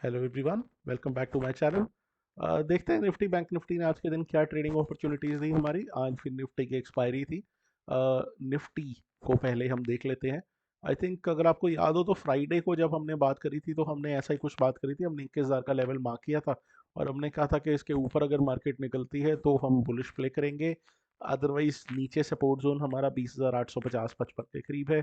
Hello everyone, welcome back to my channel. देखते हैं Nifty bank Nifty ने आज के दिन क्या ट्रेडिंग अपॉर्चुनिटीज़ दी हमारी। आज फिर निफ्टी की एक्सपायरी थी। निफ्टी को पहले हम देख लेते हैं। आई थिंक अगर आपको याद हो तो फ्राइडे को जब हमने बात करी थी तो हमने ऐसा ही कुछ बात करी थी। हमने 21,000 का लेवल मार्क किया था और हमने कहा था कि इसके ऊपर अगर मार्केट निकलती है तो हम बुलिश प्ले करेंगे। अदरवाइज नीचे सपोर्ट जोन हमारा 20,850-55 के करीब है।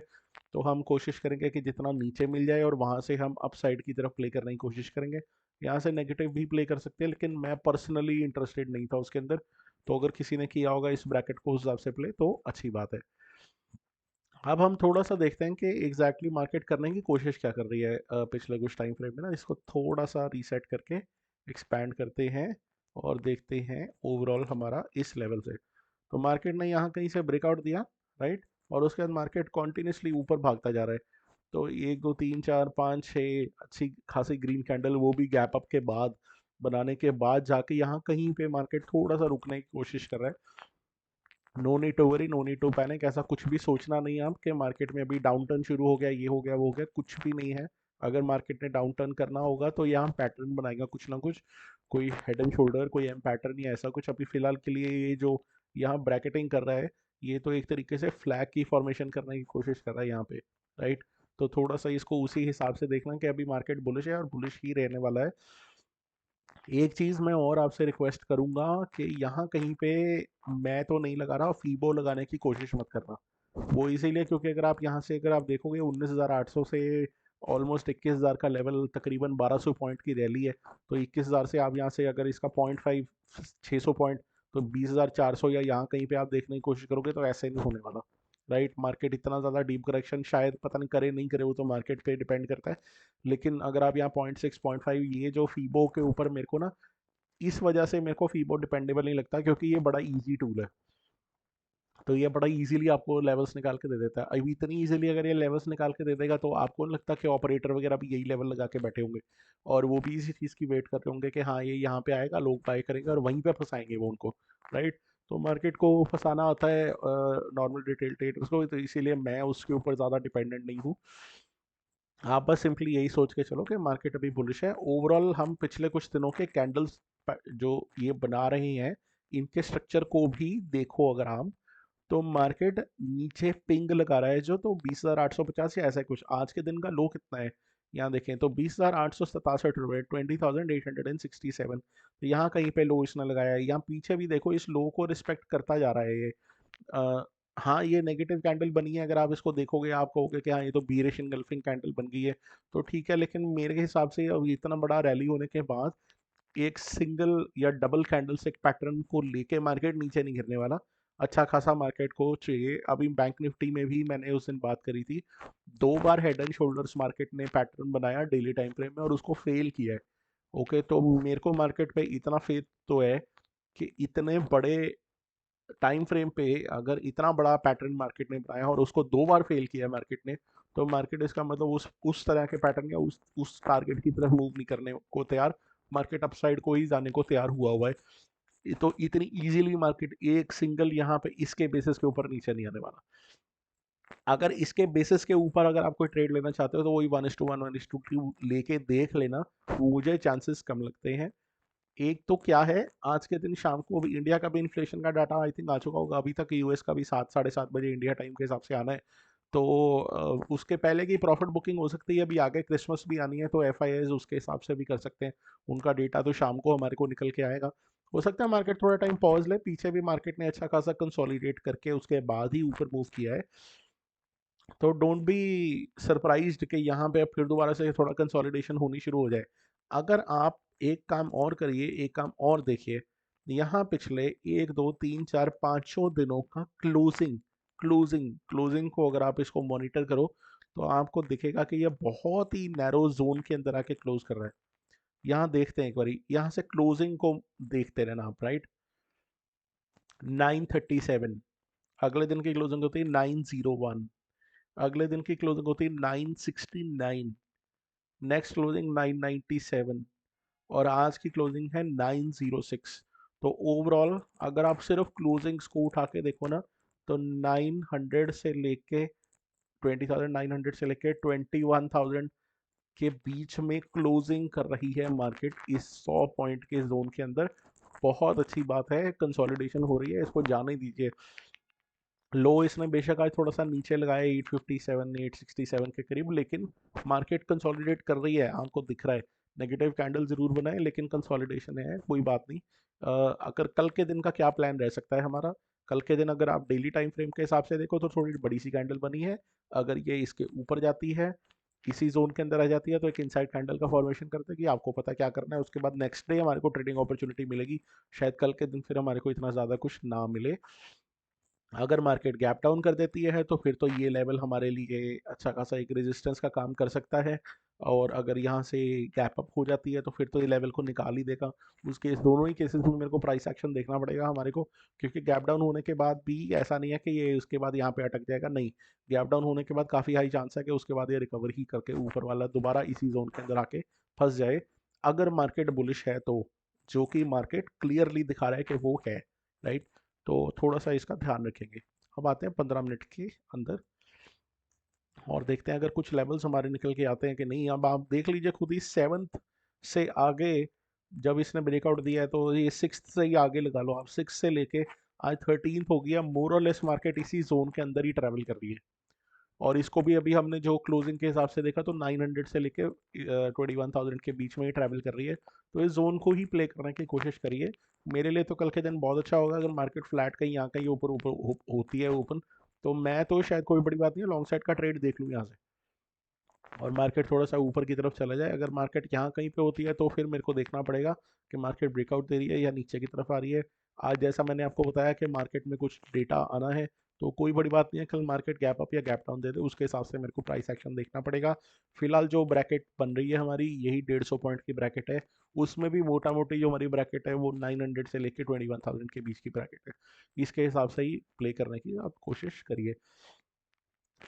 तो हम कोशिश करेंगे कि जितना नीचे मिल जाए और वहाँ से हम अप साइड की तरफ प्ले करने की कोशिश करेंगे। यहाँ से नेगेटिव भी प्ले कर सकते हैं, लेकिन मैं पर्सनली इंटरेस्टेड नहीं था उसके अंदर। तो अगर किसी ने किया होगा इस ब्रैकेट को उस हिसाब से प्ले तो अच्छी बात है। अब हम थोड़ा सा देखते हैं कि एग्जैक्टली मार्केट करने की कोशिश क्या कर रही है पिछले कुछ टाइम फ्रेम में ना। इसको थोड़ा सा रीसेट करके एक्सपैंड करते हैं और देखते हैं ओवरऑल हमारा इस लेवल से। तो मार्केट ने यहाँ कहीं से ब्रेकआउट दिया, राइट। और उसके बाद मार्केट कॉन्टिन्यूसली ऊपर भागता जा रहा है। तो 1 2 3 4 5 6 अच्छी खासी ग्रीन कैंडल, वो भी गैप अप के बाद बनाने के बाद जाके यहाँ कहीं पे मार्केट थोड़ा सा रुकने की कोशिश कर रहा है। No need to worry, no need to panic. ऐसा कुछ भी सोचना नहीं है आप कि मार्केट में अभी डाउन टर्न शुरू हो गया, ये हो गया वो हो गया, कुछ भी नहीं है। अगर मार्केट ने डाउन टर्न करना होगा तो यहाँ पैटर्न बनाएगा कुछ ना कुछ, कोई हेड एंड शोल्डर, कोई एम पैटर्न या ऐसा कुछ। अभी फिलहाल के लिए ये जो यहाँ ब्रैकेटिंग कर रहा है, ये तो एक तरीके से फ्लैग की फॉर्मेशन करने की कोशिश कर रहा है यहाँ पे, राइट। तो थोड़ा सा इसको उसी हिसाब से देखना कि अभी मार्केट बुलिश है और बुलिश ही रहने वाला है। एक चीज़ मैं और आपसे रिक्वेस्ट करूंगा कि यहाँ कहीं पे मैं तो नहीं लगा रहा, फीबो लगाने की कोशिश मत करना। वो इसीलिए क्योंकि अगर आप यहाँ से अगर आप देखोगे 19,800 से ऑलमोस्ट 21,000 का लेवल, तकरीबन 1200 पॉइंट की रैली है। तो 21,000 से आप यहाँ से अगर इसका 0.5 600 पॉइंट, तो 20,400 या यहाँ कहीं पे आप देखने की कोशिश करोगे तो ऐसे नहीं होने वाला, राइट। मार्केट इतना ज़्यादा डीप करेक्शन शायद पता नहीं करे नहीं करे, वो तो मार्केट पे डिपेंड करता है। लेकिन अगर आप यहाँ 0.6 0.5, ये जो फीबो के ऊपर मेरे को ना, इस वजह से मेरे को फीबो डिपेंडेबल नहीं लगता, क्योंकि ये बड़ा इजी टूल है। तो ये बड़ा इजीली आपको लेवल्स निकाल के दे देता है। अभी इतनी इजीली अगर ये लेवल्स निकाल के दे देगा तो आपको नहीं लगता कि ऑपरेटर वगैरह भी यही लेवल लगा के बैठे होंगे और वो भी इसी चीज़ की वेट कर रहे होंगे कि हाँ ये यहाँ पे आएगा, लोग बाय करेंगे और वहीं पे फंसाएंगे वो उनको, राइट। तो मार्केट को फंसाना आता है नॉर्मल रिटेल ट्रेडर्स को, तो इसीलिए मैं उसके ऊपर ज़्यादा डिपेंडेंट नहीं हूँ। आप बस सिंपली यही सोच के चलो कि मार्केट अभी बुलिश है। ओवरऑल हम पिछले कुछ दिनों के कैंडल्स जो ये बना रहे हैं, इनके स्ट्रक्चर को भी देखो अगर आप, तो मार्केट नीचे पिंग लगा रहा है जो, तो 20,850 या ऐसा कुछ। आज के दिन का लो कितना है यहाँ देखें तो 20,867 रुपये, 20,867। तो यहाँ कहीं पे लो इसने लगाया है। यहाँ पीछे भी देखो, इस लो को रिस्पेक्ट करता जा रहा है ये। हाँ ये नेगेटिव कैंडल बनी है, अगर आप इसको देखोगे आप कहोगे कि हाँ ये तो बीरिश इनगल्फिंग कैंडल बन गई है, तो ठीक है। लेकिन मेरे हिसाब से अब इतना बड़ा रैली होने के बाद एक सिंगल या डबल कैंडल से पैटर्न को लेके मार्केट नीचे नहीं गिरने वाला। अच्छा खासा मार्केट को चाहिए। अभी बैंक निफ्टी में भी मैंने उस दिन बात करी थी, 2 बार हेड एंड शोल्डर्स मार्केट ने पैटर्न बनाया डेली टाइम फ्रेम में और उसको फेल किया है। ओके, तो मेरे को मार्केट पे इतना फेथ तो है कि इतने बड़े टाइम फ्रेम पे अगर इतना बड़ा पैटर्न मार्केट ने बनाया और उसको 2 बार फेल किया मार्केट ने, तो मार्केट इसका मतलब उस तरह के पैटर्न या उस टारगेट की तरफ मूव नहीं करने को तैयार। मार्केट अपसाइड को ही जाने को तैयार हुआ हुआ है। तो इतनी इजीली मार्केट एक सिंगल यहाँ पे इसके बेसिस के ऊपर नीचे नहीं आने वाला। अगर इसके बेसिस के ऊपर अगर आप कोई ट्रेड लेना चाहते हो तो वही 1:1 1:2 लेके देख लेना, मुझे चांसेस कम लगते हैं। एक तो क्या है, आज के दिन शाम को अभी इंडिया का भी इन्फ्लेशन का डाटा आई थिंक आ चुका होगा। अभी तक यूएस का भी 7 साढ़े 7 बजे इंडिया टाइम के हिसाब से आना है। तो उसके पहले की प्रॉफिट बुकिंग हो सकती है। अभी आगे क्रिसमस भी आनी है तो एफ आई आईज उसके हिसाब से भी कर सकते हैं। उनका डेटा तो शाम को हमारे को निकल के आएगा। हो सकता है मार्केट थोड़ा टाइम पॉज ले, पीछे भी मार्केट ने अच्छा खासा कंसोलिडेट करके उसके बाद ही ऊपर मूव किया है। तो डोंट बी सरप्राइज्ड कि यहाँ पे अब फिर दोबारा से थोड़ा कंसोलिडेशन होनी शुरू हो जाए। अगर आप एक काम और करिए, एक काम और देखिए, यहाँ पिछले 1 2 3 4 5 दिनों का क्लोजिंग क्लोजिंग क्लोजिंग को अगर आप इसको मॉनिटर करो तो आपको दिखेगा कि ये बहुत ही नैरो जोन के अंदर आके क्लोज कर रहा है। यहाँ देखते हैं एक बारी, यहाँ से क्लोजिंग को देखते रहना आप, राइट। 937, अगले दिन की क्लोजिंग होती है 901, अगले दिन की क्लोजिंग होती है 969, नेक्स्ट क्लोजिंग 997 और आज की क्लोजिंग है 906। तो ओवरऑल अगर आप सिर्फ क्लोजिंग्स को उठा के देखो ना, तो 900 से लेके 20,900 से लेके 21,000 के बीच में क्लोजिंग कर रही है मार्केट इस 100 पॉइंट के जोन के अंदर। बहुत अच्छी बात है, कंसोलिडेशन हो रही है, इसको जाने दीजिए। लो इसने बेशक आज थोड़ा सा नीचे लगाया 857 867 के करीब, लेकिन मार्केट कंसोलिडेट कर रही है, आपको दिख रहा है। नेगेटिव कैंडल जरूर बनाए लेकिन कंसोलिडेशन है, कोई बात नहीं। अगर कल के दिन का क्या प्लान रह सकता है हमारा, कल के दिन अगर आप डेली टाइम फ्रेम के हिसाब से देखो तो थोड़ी बड़ी सी कैंडल बनी है। अगर ये इसके ऊपर जाती है, इसी जोन के अंदर आ जाती है, तो एक इनसाइड कैंडल का फॉर्मेशन कर देगी। आपको पता क्या करना है, उसके बाद नेक्स्ट डे हमारे को ट्रेडिंग अपॉर्चुनिटी मिलेगी। शायद कल के दिन फिर हमारे को इतना ज़्यादा कुछ ना मिले। अगर मार्केट गैप डाउन कर देती है तो फिर तो ये लेवल हमारे लिए अच्छा खासा एक रेजिस्टेंस का काम कर सकता है। और अगर यहाँ से गैप अप हो जाती है तो फिर तो ये लेवल को निकाल ही देगा। उस केस, दोनों ही केसेस में मेरे को प्राइस एक्शन देखना पड़ेगा हमारे को, क्योंकि गैप डाउन होने के बाद भी ऐसा नहीं है कि ये उसके बाद यहाँ पे अटक जाएगा, नहीं। गैप डाउन होने के बाद काफ़ी हाई चांस है कि उसके बाद ये रिकवर ही करके ऊपर वाला दोबारा इसी जोन के अंदर आके फंस जाए, अगर मार्केट बुलिश है तो, जो कि मार्केट क्लियरली दिखा रहा है कि वो है, राइट। तो थोड़ा सा इसका ध्यान रखेंगे। अब आते हैं 15 मिनट के अंदर और देखते हैं अगर कुछ लेवल्स हमारे निकल के आते हैं कि नहीं। अब आप देख लीजिए खुद ही, 7th से आगे जब इसने ब्रेकआउट दिया है तो ये 6th से ही आगे लगा लो आप, 6 से लेके आज 13th हो गया, मोर और लेस मार्केट इसी जोन के अंदर ही ट्रैवल कर रही है। और इसको भी अभी हमने जो क्लोजिंग के हिसाब से देखा तो 900 से लेके 21,000 के बीच में ही ट्रैवल कर रही है। तो इस जोन को ही प्ले करने की कोशिश करिए। मेरे लिए तो कल के दिन बहुत अच्छा होगा अगर मार्केट फ्लैट कहीं यहाँ कहीं ऊपर ऊपर होती है ओपन, तो मैं तो शायद कोई बड़ी बात नहीं है, लॉन्ग साइड का ट्रेड देख लूँ यहाँ से और मार्केट थोड़ा सा ऊपर की तरफ चला जाए। अगर मार्केट यहाँ कहीं पे होती है तो फिर मेरे को देखना पड़ेगा कि मार्केट ब्रेकआउट दे रही है या नीचे की तरफ आ रही है। आज जैसा मैंने आपको बताया कि मार्केट में कुछ डेटा आना है, तो कोई बड़ी बात नहीं है, कल मार्केट गैप अप या गैप डाउन दे दे, उसके हिसाब से मेरे को प्राइस एक्शन देखना पड़ेगा। फिलहाल जो ब्रैकेट बन रही है हमारी, यही 150 पॉइंट की ब्रैकेट है। उसमें भी मोटा मोटी जो हमारी ब्रैकेट है वो 900 से लेके 21,000 के बीच की ब्रैकेट है। इसके हिसाब से ही प्ले करने की आप कोशिश करिए।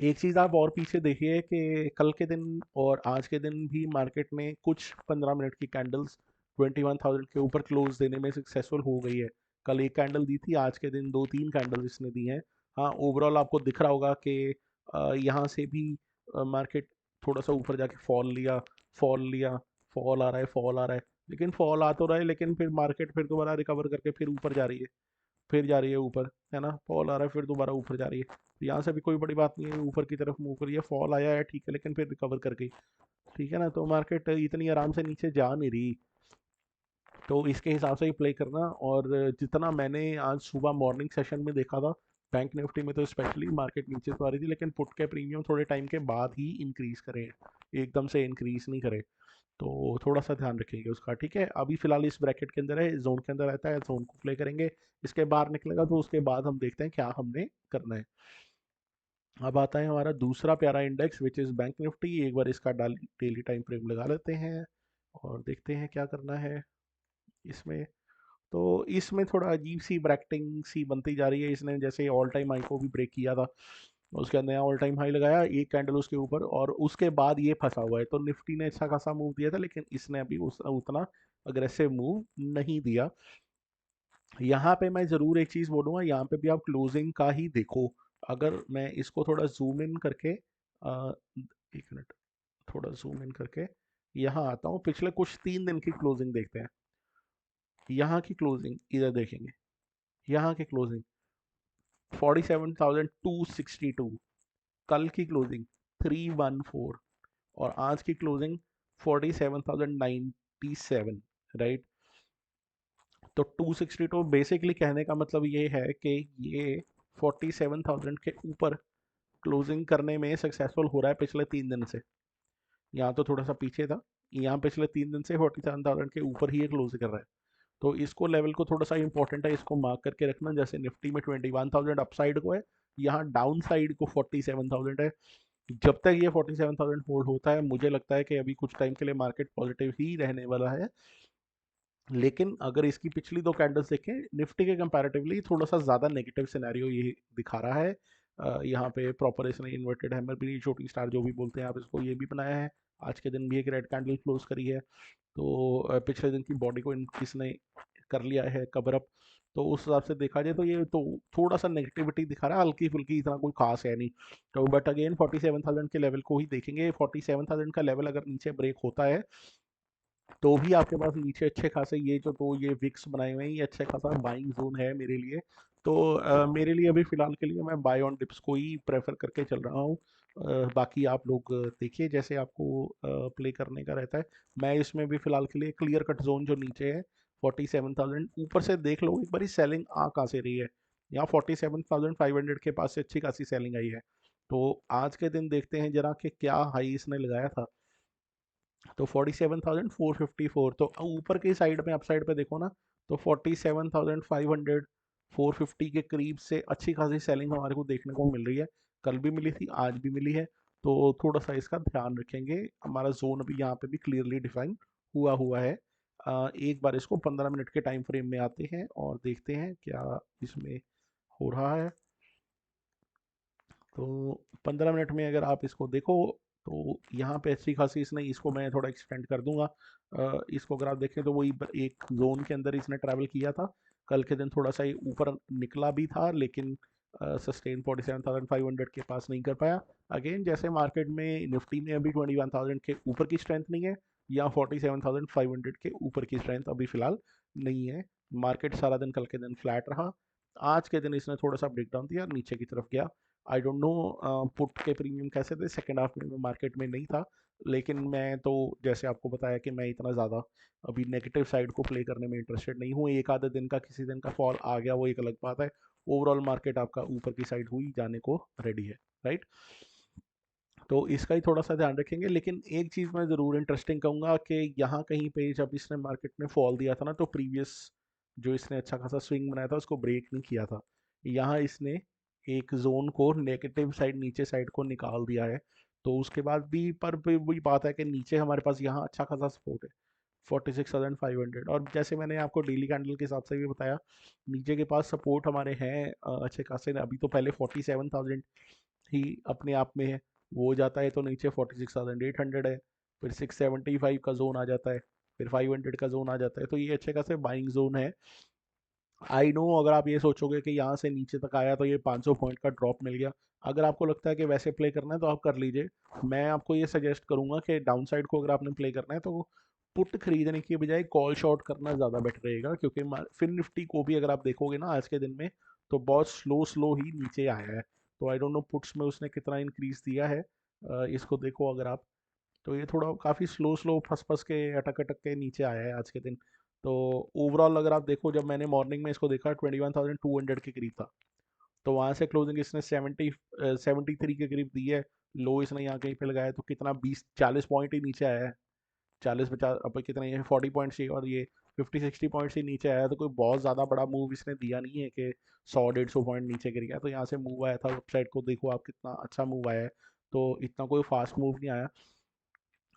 एक चीज़ आप और पीछे देखिए कि कल के दिन और आज के दिन भी मार्केट में कुछ 15 मिनट की कैंडल्स 21,000 के ऊपर क्लोज देने में सक्सेसफुल हो गई है। कल एक कैंडल दी थी, आज के दिन 2-3 कैंडल इसने दी हैं। हाँ, ओवरऑल आपको दिख रहा होगा कि यहाँ से भी मार्केट थोड़ा सा ऊपर जाके फॉल लिया, फॉल लिया, फॉल आ रहा है, फॉल आ रहा है, लेकिन फॉल आ तो रहा है, लेकिन फिर मार्केट फिर दोबारा रिकवर करके फिर ऊपर जा रही है, फिर जा रही है ऊपर, है ना। फॉल आ रहा है फिर दोबारा ऊपर जा रही है, तो यहाँ से भी कोई बड़ी बात नहीं है, ऊपर की तरफ मूव करिए। फॉल आया है ठीक है, लेकिन फिर रिकवर कर गई, ठीक है ना। तो मार्केट इतनी आराम से नीचे जा नहीं रही, तो इसके हिसाब से ही प्ले करना। और जितना मैंने आज सुबह मॉर्निंग सेशन में देखा था, बैंक निफ्टी में तो स्पेशली मार्केट नीचे तो आ रही थी, लेकिन पुट के प्रीमियम थोड़े टाइम के बाद ही इंक्रीज करे, एकदम से इंक्रीज नहीं करे। तो थोड़ा सा ध्यान रखिएगा उसका, ठीक है। अभी फिलहाल इस ब्रैकेट के अंदर है, जोन के अंदर रहता है, जोन को प्ले करेंगे। इसके बाहर निकलेगा तो उसके बाद हम देखते हैं क्या हमने करना है। अब आता है हमारा दूसरा प्यारा index which is bank Nifty. एक बार इसका डेली टाइम फ्रेम लगा लेते हैं और देखते हैं क्या करना है इसमें। तो इसमें थोड़ा अजीब सी ब्रैकेटिंग सी बनती जा रही है। इसने जैसे ऑल टाइम हाई को भी ब्रेक किया था, उसके अंदर यहाँ ऑल टाइम हाई लगाया, एक कैंडल उसके ऊपर, और उसके बाद ये फंसा हुआ है। तो निफ्टी ने अच्छा खासा मूव दिया था, लेकिन इसने अभी उतना अग्रेसिव मूव नहीं दिया। यहाँ पे मैं ज़रूर एक चीज़ बोलूँगा, यहाँ पे भी आप क्लोजिंग का ही देखो। अगर मैं इसको थोड़ा जूम इन करके, एक मिनट, थोड़ा जूम इन करके यहाँ आता हूँ, पिछले कुछ 3 दिन की क्लोजिंग देखते हैं। यहाँ की क्लोजिंग इधर देखेंगे, यहाँ की क्लोजिंग 47,262, कल की क्लोजिंग 314, और आज की क्लोजिंग 47,097, राइट। तो 262 बेसिकली कहने का मतलब ये है कि ये 47,000 के ऊपर क्लोजिंग करने में सक्सेसफुल हो रहा है पिछले 3 दिन से। यहाँ तो थोड़ा सा पीछे था, यहाँ पिछले 3 दिन से 47,000 के ऊपर ही ये क्लोज कर रहा है। तो इसको लेवल को थोड़ा सा इंपॉर्टेंट है, इसको मार्क करके रखना। जैसे निफ्टी में 21,000 अपसाइड को है, यहाँ डाउन साइड को 47,000 है। जब तक ये 47,000 होल्ड होता है, मुझे लगता है कि अभी कुछ टाइम के लिए मार्केट पॉजिटिव ही रहने वाला है। लेकिन अगर इसकी पिछली 2 कैंडल्स देखें, निफ्टी के कंपैरेटिवली थोड़ा सा ज़्यादा नेगेटिव सिनेरियो ये दिखा रहा है। यहाँ पे प्रॉपर इसने इन्वर्टेड हैमर भी, शूटिंग स्टार जो भी बोलते हैं आप इसको, ये भी बनाया है। आज के दिन भी एक रेड कैंडल क्लोज करी है। तो पिछले दिन की बॉडी को इसने कर लिया है कवर अप। तो उस हिसाब से देखा जाए तो ये तो थोड़ा सा नेगेटिविटी दिखा रहा है, हल्की फुल्की, इतना कोई खास है नहीं। तो बट अगेन 47,000 के लेवल को ही देखेंगे। 47,000 का लेवल अगर नीचे ब्रेक होता है तो भी आपके पास नीचे अच्छे खासे ये जो तो ये विक्स बनाए हुए हैं, ये अच्छे खासा बाइंग जोन है मेरे लिए। तो मेरे लिए अभी फ़िलहाल के लिए मैं बाय ऑन डिप्स को ही प्रेफर करके चल रहा हूँ। बाकी आप लोग देखिए जैसे आपको प्ले करने का रहता है। मैं इसमें भी फ़िलहाल के लिए क्लियर कट जोन जो नीचे है 47,000 ऊपर से देख लो एक बारी सेलिंग आ कहाँ से रही है। यहाँ 47,500 के पास से अच्छी खासी सेलिंग आई है। तो आज के दिन देखते हैं जरा कि क्या हाई इसने लगाया था। तो 47,454, तो ऊपर की साइड में अपसाइड पे देखो ना, तो 47,500 450 के करीब से अच्छी खासी सेलिंग हमारे को देखने को मिल रही है। कल भी मिली थी, आज भी मिली है। तो थोड़ा सा इसका ध्यान रखेंगे। हमारा जोन अभी यहाँ पे भी क्लियरली डिफाइन हुआ हुआ है। एक बार इसको 15 मिनट के टाइम फ्रेम में आते हैं और देखते हैं क्या इसमें हो रहा है। तो 15 मिनट में अगर आप इसको देखो तो यहाँ पे अच्छी खासी इसने, इसको मैं थोड़ा एक्सटेंड कर दूंगा। इसको अगर आप देखें तो वही एक जोन के अंदर इसने ट्रैवल किया था। कल के दिन थोड़ा सा ये ऊपर निकला भी था, लेकिन सस्टेन 47,500 के पास नहीं कर पाया। अगेन जैसे मार्केट में निफ्टी में अभी 21,000 के ऊपर की स्ट्रेंथ नहीं है, या 47,500 के ऊपर की स्ट्रेंथ अभी फिलहाल नहीं है। मार्केट सारा दिन कल के दिन फ्लैट रहा। आज के दिन इसने थोड़ा सा ब्रेकडाउन दिया, नीचे की तरफ गया। आई डोंट नो पुट के प्रीमियम कैसे थे, सेकेंड हाफ में मार्केट में नहीं था। लेकिन मैं तो जैसे आपको बताया कि मैं इतना ज़्यादा अभी नेगेटिव साइड को प्ले करने में इंटरेस्टेड नहीं हूँ। एक आधे दिन का किसी दिन का फॉल आ गया वो एक अलग बात है। ओवरऑल मार्केट आपका ऊपर की साइड हुई जाने को रेडी है, राइट। तो इसका ही थोड़ा सा ध्यान रखेंगे। लेकिन एक चीज़ मैं ज़रूर इंटरेस्टिंग कहूँगा कि यहाँ कहीं पे जब इसने मार्केट में फॉल दिया था ना, तो प्रीवियस जो इसने अच्छा खासा स्विंग बनाया था उसको ब्रेक नहीं किया था। यहाँ इसने एक जोन को नेगेटिव साइड, नीचे साइड को निकाल दिया है। तो उसके बाद भी पर भी वही बात है कि नीचे हमारे पास यहाँ अच्छा खासा सपोर्ट है 46,500। और जैसे मैंने आपको डेली कैंडल के हिसाब से भी बताया, नीचे के पास सपोर्ट हमारे हैं अच्छे खासे। अभी तो पहले 47,000 ही अपने आप में है, वो हो जाता है तो नीचे 46,800 है। फिर 675 का जोन आ जाता है, फिर 500 का जोन आ जाता है। तो ये अच्छे खासे बाइंग जोन है। आई नो अगर आप ये सोचोगे कि यहाँ से नीचे तक आया तो ये 500 पॉइंट का ड्रॉप मिल गया, अगर आपको लगता है कि वैसे प्ले करना है तो आप कर लीजिए। मैं आपको ये सजेस्ट करूंगा कि डाउन साइड को अगर आपने प्ले करना है तो पुट खरीदने की बजाय कॉल शॉर्ट करना ज़्यादा बेटर रहेगा। क्योंकि फिर निफ्टी को भी अगर आप देखोगे ना आज के दिन में, तो बहुत स्लो स्लो ही नीचे आया है। तो आई डोंट नो पुट्स में उसने कितना इंक्रीज दिया है। इसको देखो अगर आप, तो ये थोड़ा काफ़ी स्लो स्लो फंस फंस के अटक अटक के नीचे आया है आज के दिन। तो ओवरऑल अगर आप देखो, जब मैंने मॉर्निंग में इसको देखा 21,200 के करीब था। तो वहाँ से क्लोजिंग इसने 73 के करीब दी है। लो इसने यहाँ कहीं पे लगाया तो कितना 20-40 पॉइंट ही नीचे आया है। 40-50 अब कितना ये 40 पॉइंट से, और ये 50-60 पॉइंट से नीचे आया है। तो कोई बहुत ज़्यादा बड़ा मूव इसने दिया नहीं है कि 100-150 पॉइंट नीचे गिर गया। तो यहाँ से मूव आया था, वेबसाइट को देखो आप कितना अच्छा मूव आया है। तो इतना कोई फास्ट मूव नहीं आया।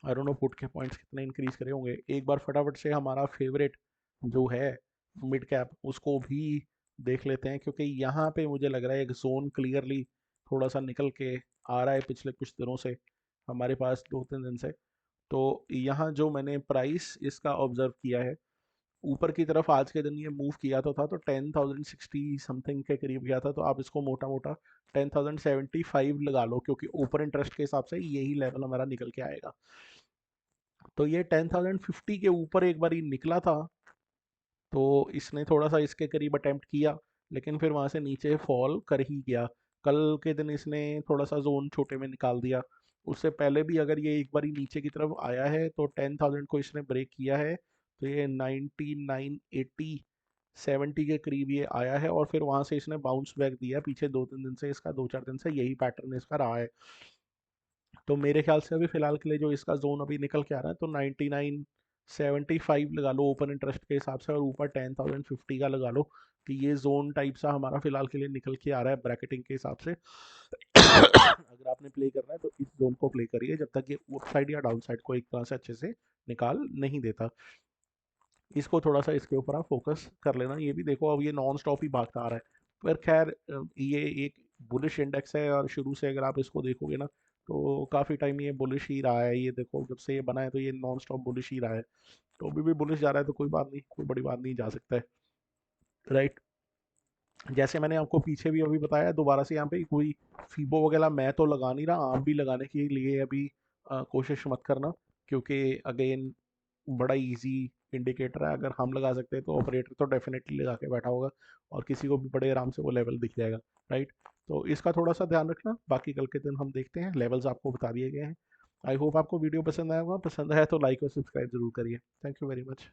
आई डोंट नो पुट के पॉइंट्स कितने इंक्रीज करे होंगे। एक बार फटाफट से हमारा फेवरेट जो है मिड कैप, उसको भी देख लेते हैं। क्योंकि यहाँ पे मुझे लग रहा है एक जोन क्लियरली थोड़ा सा निकल के आ रहा है पिछले कुछ दिनों से, हमारे पास 2-3 दिन से। तो यहाँ जो मैंने प्राइस इसका ऑब्जर्व किया है, ऊपर की तरफ आज के दिन ये मूव किया तो था, तो 10,060 समथिंग के करीब गया था। तो आप इसको मोटा मोटा 10,075 लगा लो, क्योंकि ओपन इंटरेस्ट के हिसाब से यही लेवल हमारा निकल के आएगा। तो ये 10,050 के ऊपर एक बार निकला था, तो इसने थोड़ा सा इसके करीब अटेम्प्ट किया, लेकिन फिर वहाँ से नीचे फॉल कर ही गया। कल के दिन इसने थोड़ा सा जोन छोटे में निकाल दिया। उससे पहले भी अगर ये एक बार नीचे की तरफ आया है तो 10,000 को इसने ब्रेक किया है। तो ये 99, 80, 70 के करीब ये आया है, और फिर वहाँ से इसने बाउंस बैक दिया पीछे 2-3 दिन से। इसका 2-4 दिन से यही पैटर्न इसका रहा है। तो मेरे ख्याल से अभी फिलहाल के लिए जो इसका जोन अभी निकल के आ रहा है, तो 99, 75 लगा लो ओपन इंटरेस्ट के हिसाब से, और ऊपर 10,050 का लगा लो कि ये जोन टाइप सा हमारा फिलहाल के लिए निकल के आ रहा है ब्रैकेटिंग के हिसाब से। अगर आपने प्ले करना है तो इस जोन को प्ले करिए जब तक ये अप साइड या डाउन साइड को एक तरह से अच्छे से निकाल नहीं देता। इसको थोड़ा सा इसके ऊपर आप फोकस कर लेना। ये भी देखो अब ये नॉन स्टॉप ही भागता आ रहा है। पर खैर ये एक बुलिश इंडेक्स है, और शुरू से अगर आप इसको देखोगे ना, तो काफ़ी टाइम ये बुलिश ही रहा है। ये देखो जब से ये बना है तो ये नॉन स्टॉप बुलिश ही रहा है। तो अभी भी बुलिश जा रहा है तो कोई बात नहीं, कोई बड़ी बात नहीं, जा सकता है, राइट। जैसे मैंने आपको पीछे भी अभी बताया, दोबारा से यहाँ पे कोई फीबो वगैरह मैं तो लगा नहीं रहा, आप भी लगाने के लिए अभी कोशिश मत करना, क्योंकि अगेन बड़ा इजी इंडिकेटर है। अगर हम लगा सकते हैं तो ऑपरेटर तो डेफिनेटली लगा के बैठा होगा, और किसी को भी बड़े आराम से वो लेवल दिख जाएगा, राइट। तो इसका थोड़ा सा ध्यान रखना, बाकी कल के दिन हम देखते हैं। लेवल्स आपको बता दिए गए हैं। आई होप आपको वीडियो पसंद आया होगा, पसंद आया तो लाइक और सब्सक्राइब जरूर करिए। Thank you very much.